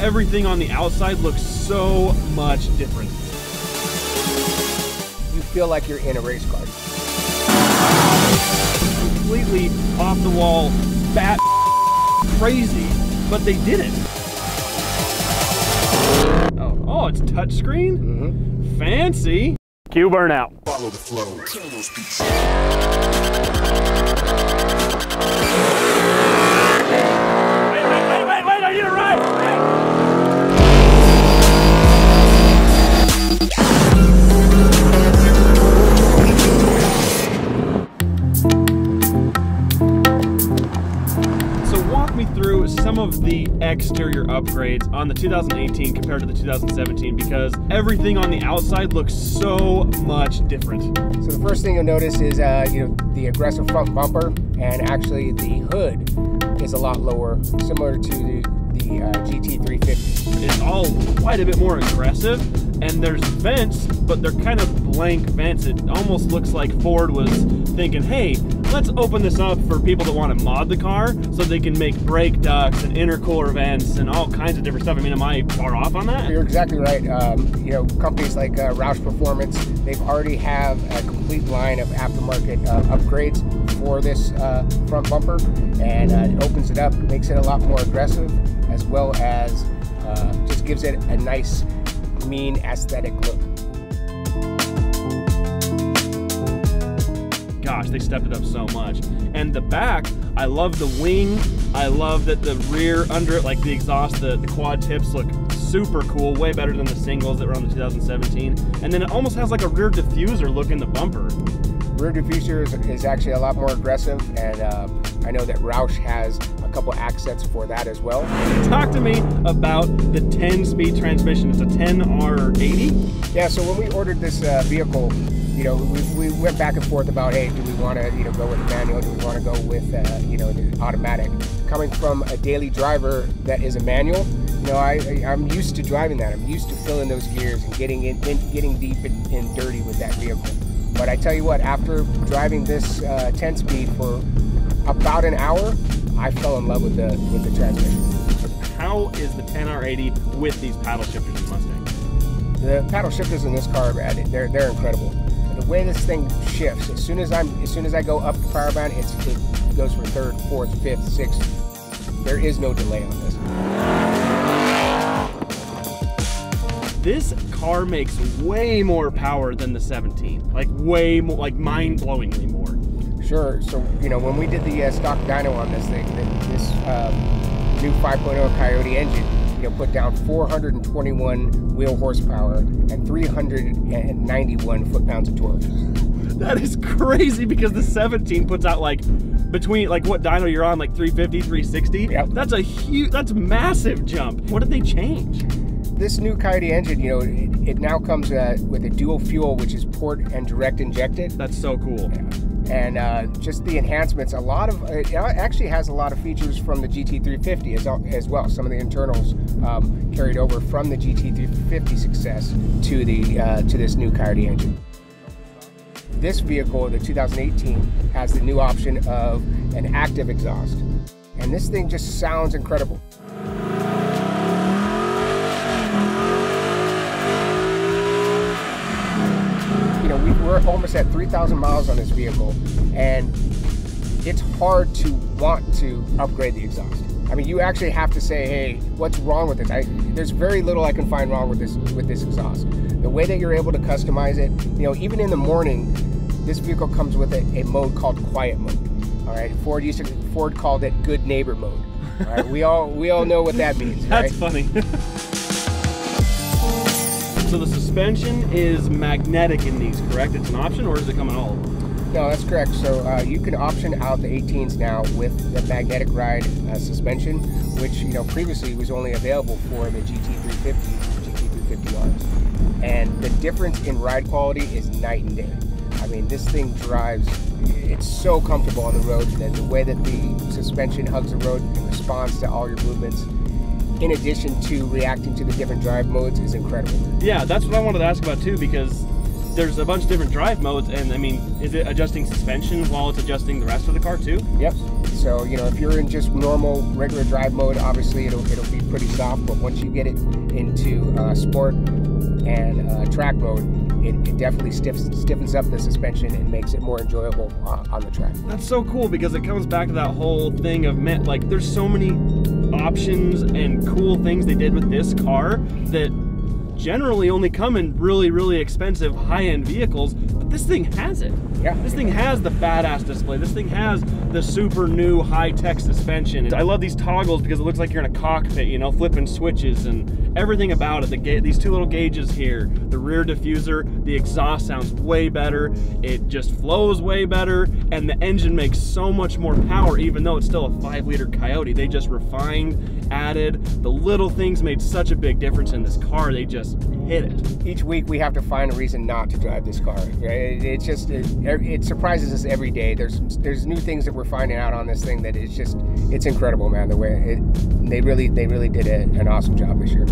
everything on the outside looks so much different. You feel like you're in a race car. Completely off the wall, bat crazy, but they did it. Oh, it's touchscreen? Mm-hmm. Fancy. Cue burnout. Follow the flow. Kill those beats. Wait, I need a ride! So walk me through some of the exterior upgrades on the 2018 compared to the 2017, because everything on the outside looks so much different. So the first thing you'll notice is the aggressive front bumper, and actually the hood is a lot lower, similar to the GT350. It's all quite a bit more aggressive, and there's vents, but they're kind of blank vents. It almost looks like Ford was thinking, hey, let's open this up for people that want to mod the car so they can make brake ducts and intercooler vents and all kinds of different stuff. I mean, am I far off on that? You're exactly right. Companies like Roush Performance, they've already have a complete line of aftermarket upgrades for this front bumper, and it opens it up, makes it a lot more aggressive, as well as just gives it a nice, mean aesthetic look. Gosh, they stepped it up so much. And the back, I love the wing. I love that the rear under it, like the exhaust, the quad tips look super cool, way better than the singles that were on the 2017. And then it almost has like a rear diffuser look in the bumper. Rear diffuser is actually a lot more aggressive, and I know that Roush has a couple accents for that as well. Talk to me about the 10-speed transmission. It's a 10R80? Yeah, so when we ordered this vehicle, we went back and forth about, hey, do we want to go with the manual, do we want to go with the automatic? Coming from a daily driver that is a manual, I'm used to driving that. I'm used to filling those gears and getting deep and dirty with that vehicle. But I tell you what, after driving this 10-speed for about an hour, I fell in love with the transmission. How is the 10R80 with these paddle shifters in Mustang? The paddle shifters in this car, Brad, they're incredible. The way this thing shifts, as soon as I go up the power band, it goes for third, fourth, fifth, sixth. There is no delay on this. This car makes way more power than the 17, like way more, like mind-blowingly more. Sure. So when we did the stock dyno on this thing, this new 5.0 Coyote engine, put down 421 wheel horsepower and 391 foot-pounds of torque. That is crazy, because the 17 puts out like between what dyno you're on, like 350, 360. Yep. That's a massive jump. What did they change? This new Coyote engine, it now comes with a dual fuel, which is port and direct injected. That's so cool. Yeah. And just the enhancements, it actually has a lot of features from the GT350 as well. Some of the internals carried over from the GT350 success to this new Coyote engine. This vehicle, the 2018, has the new option of an active exhaust, and this thing just sounds incredible. We're almost at 3,000 miles on this vehicle, and it's hard to want to upgrade the exhaust. I mean, you actually have to say, hey, what's wrong with this? There's very little I can find wrong with this exhaust. The way that you're able to customize it, even in the morning, this vehicle comes with a mode called quiet mode. All right, Ford called it good neighbor mode. All right, we all know what that means. That's right? funny. So the suspension is magnetic in these, correct? It's an option, or does it come in all of them? No, that's correct. So you can option out the 18s now with the magnetic ride suspension, which previously was only available for the GT350, GT350Rs. And the difference in ride quality is night and day. I mean, this thing drives, it's so comfortable on the road, that the way that the suspension hugs the road and responds to all your movements, in addition to reacting to the different drive modes, is incredible. Yeah, that's what I wanted to ask about too, because there's a bunch of different drive modes, and I mean, is it adjusting suspension while it's adjusting the rest of the car too? Yep. So, you know, if you're in just normal, regular drive mode, obviously it'll be pretty soft, but once you get it into sport and track mode, it definitely stiffens up the suspension and makes it more enjoyable on the track. That's so cool, because it comes back to that whole thing of, man, like, there's so many options and cool things they did with this car that generally only come in really, really expensive high-end vehicles, but this thing has it. Yeah. This thing has the badass display. This thing has the super new high-tech suspension. I love these toggles because it looks like you're in a cockpit, you know, flipping switches and everything about it. These two little gauges here, the rear diffuser, the exhaust sounds way better. It just flows way better, and the engine makes so much more power, even though it's still a 5-liter Coyote. They just refined, added, the little things made such a big difference in this car. They just hit it. Each week we have to find a reason not to drive this car. Right? It's just, it surprises us every day. There's new things that we're finding out on this thing that it's incredible, man. The way they really did an awesome job this year.